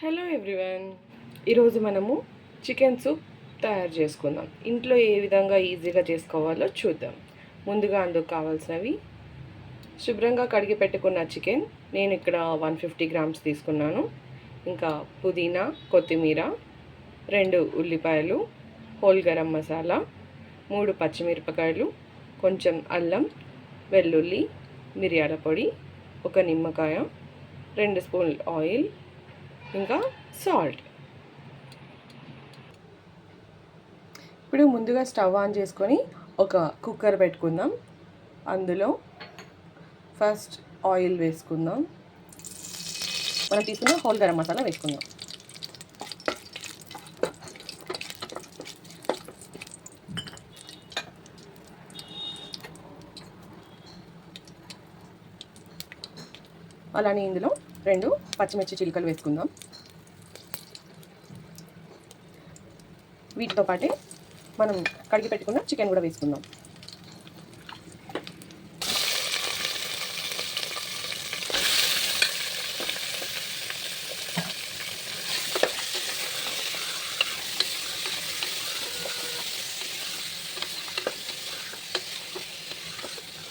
Hello everyone, ఈరోజు మనము chicken soup తయారు చేసుకుందాం. ఇంట్లో ఏ విధంగా ఈజీగా చేసుకోవాలో చూద్దాం. ముందుగా అందుకు కావాల్సినవి శుభ్రంగా కడిగి పెట్టుకున్న చికెన్, నేను ఇక్కడ 150 గ్రామ్స్ తీసుకున్నాను. ఇంకా పుదీనా, కొత్తిమీర, 2 ఉల్లిపాయలు, హోల్ గరం మసాలా, 3 పచ్చిమిరపకాయలు, కొంచెం అల్లం, వెల్లుల్లి, మిరియాల పొడి, 1 నిమ్మకాయ, 2 స్పూన్లు ఆయిల్, ఇంకా సాల్ట్. ఇప్పుడు ముందుగా స్టవ్ ఆన్ చేసుకొని ఒక కుక్కర్ పెట్టుకుందాం. అందులో ఫస్ట్ ఆయిల్ వేసుకుందాం. మనం తీసుకున్న హోల్ గరం మసాలా వేసుకుందాం. అలానే ఇందులో 2 పచ్చిమిర్చి చిలుకలు వేసుకుందాం. వీటితో పాటే మనం కడిగి పెట్టుకున్న చికెన్ కూడా వేసుకుందాం.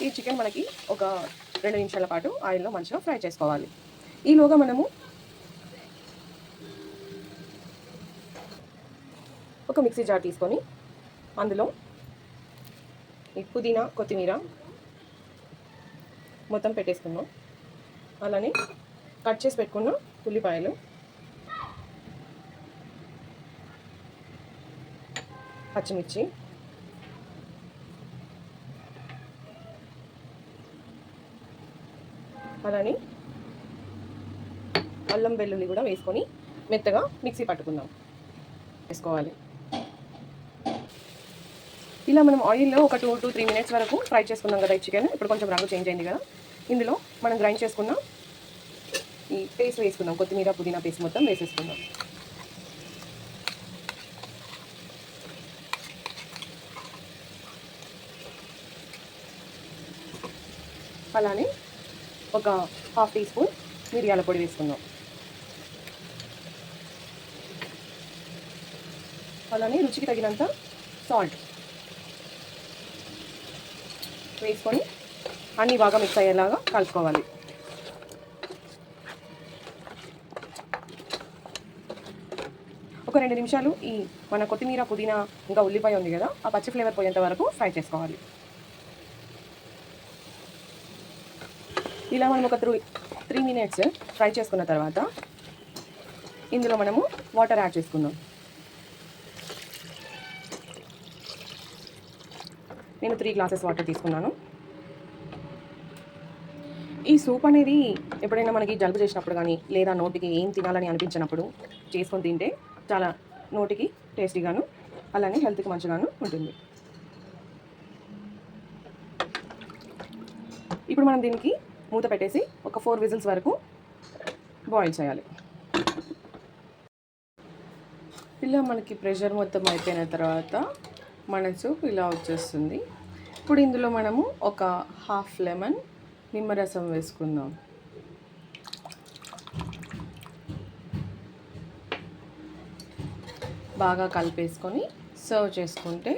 ఈ చికెన్ మనకి ఒక 2 నిమిషాల పాటు ఆయిల్లో మంచిగా ఫ్రై చేసుకోవాలి. ఈలోగా మనము ఒక మిక్సీ జార్ తీసుకొని అందులో ఈ పుదీనా, కొత్తిమీర మొత్తం పెట్టేసుకున్నాం. అలానే కట్ చేసి పెట్టుకున్న ఉల్లిపాయలు, పచ్చిమిర్చి, అలానే అల్లం వెల్లుల్లి కూడా వేసుకొని మెత్తగా మిక్సీ పట్టుకుందాం వేసుకోవాలి. ఇలా మనం ఆయిల్లో ఒక 2 to 3 minutes వరకు ఫ్రై చేసుకున్నాం కదా ఈ చికెన్. ఇప్పుడు కొంచెం రంగు చేంజ్ అయింది కదా. ఇందులో మనం గ్రైండ్ చేసుకున్న ఈ పేస్ట్ వేసుకుందాం. కొత్తిమీర, పుదీనా పేస్ట్ మొత్తం వేసేసుకుందాం. అలానే ఒక 1/2 టీ స్పూన్ మిరియాల పొడి వేసుకుందాం. అలానే రుచికి తగినంత సాల్ట్ వేసుకొని అన్నీ బాగా మిక్స్ అయ్యేలాగా కలుపుకోవాలి. ఒక 2 నిమిషాలు ఈ మన కొత్తిమీర, పుదీనా ఇంకా ఉల్లిపాయ ఉంది కదా, ఆ పచ్చి ఫ్లేవర్ పోయేంత వరకు ఫ్రై చేసుకోవాలి. ఇలా మనం ఒక 3 minutes ఫ్రై చేసుకున్న తర్వాత ఇందులో మనము వాటర్ యాడ్ చేసుకుందాం. నేను 3 గ్లాసెస్ వాటర్ తీసుకున్నాను. ఈ సూప్ అనేది ఎప్పుడైనా మనకి జలుబు చేసినప్పుడు కానీ, లేదా నోటికి ఏం తినాలని అనిపించినప్పుడు చేసుకొని తింటే చాలా నోటికి టేస్టీగాను, అలానే హెల్త్కి మంచిగాను ఉంటుంది. ఇప్పుడు మనం దీనికి మూత పెట్టేసి ఒక 4 విజిల్స్ వరకు బాయిల్ చేయాలి. ఇలా మనకి ప్రెషర్ మొత్తం అయిపోయిన తర్వాత మన సూప్ ఇలా వచ్చేస్తుంది. ఇప్పుడు ఇందులో మనము ఒక 1/2 లెమన్ నిమ్మరసం వేసుకుందాం. బాగా కలిపేసుకొని సర్వ్ చేసుకుంటే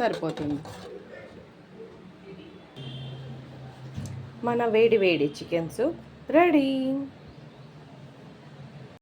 సరిపోతుంది. మన వేడి వేడి చికెన్ సూప్ రెడీ.